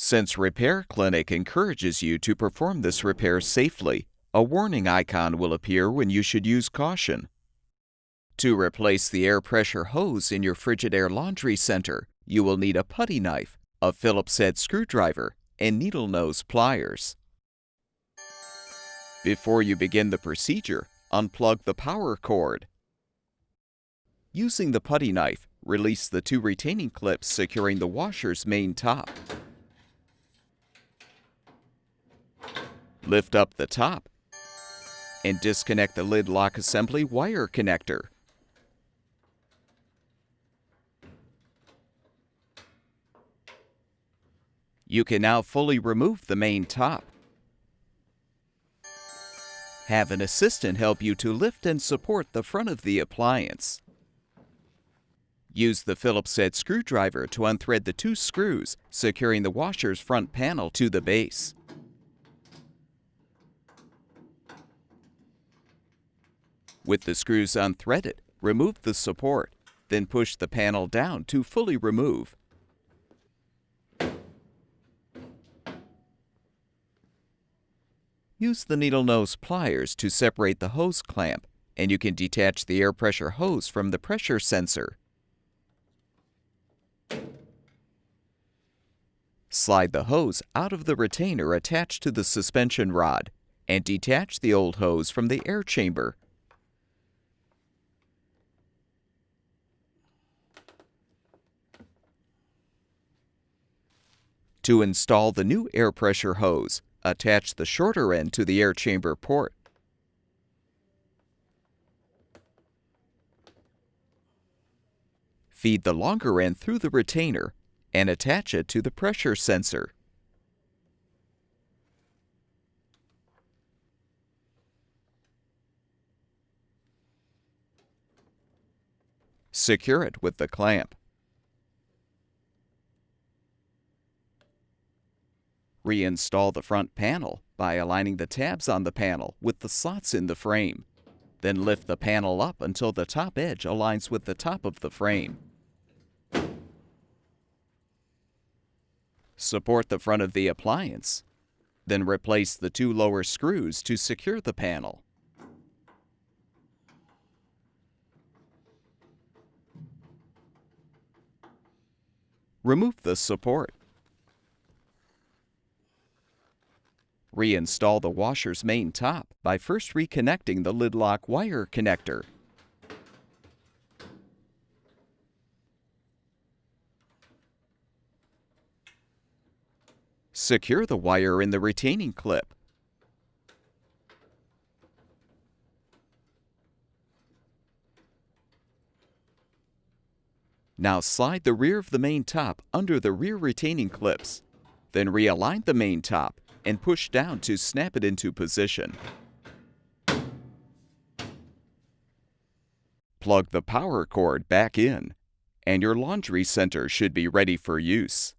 Since Repair Clinic encourages you to perform this repair safely, a warning icon will appear when you should use caution. To replace the air pressure hose in your Frigidaire laundry center, you will need a putty knife, a Phillips head screwdriver, and needle nose pliers. Before you begin the procedure, unplug the power cord. Using the putty knife, release the two retaining clips securing the washer's main top. Lift up the top and disconnect the lid lock assembly wire connector. You can now fully remove the main top. Have an assistant help you to lift and support the front of the appliance. Use the Phillips head screwdriver to unthread the two screws securing the washer's front panel to the base. With the screws unthreaded, remove the support, then push the panel down to fully remove. Use the needle nose pliers to separate the hose clamp, and you can detach the air pressure hose from the pressure sensor. Slide the hose out of the retainer attached to the suspension rod, and detach the old hose from the air chamber. To install the new air pressure hose, attach the shorter end to the air chamber port. Feed the longer end through the retainer and attach it to the pressure sensor. Secure it with the clamp. Reinstall the front panel by aligning the tabs on the panel with the slots in the frame. Then lift the panel up until the top edge aligns with the top of the frame. Support the front of the appliance. Then replace the two lower screws to secure the panel. Remove the support. Reinstall the washer's main top by first reconnecting the lid lock wire connector. Secure the wire in the retaining clip. Now slide the rear of the main top under the rear retaining clips. Then realign the main top and push down to snap it into position. Plug the power cord back in, and your laundry center should be ready for use.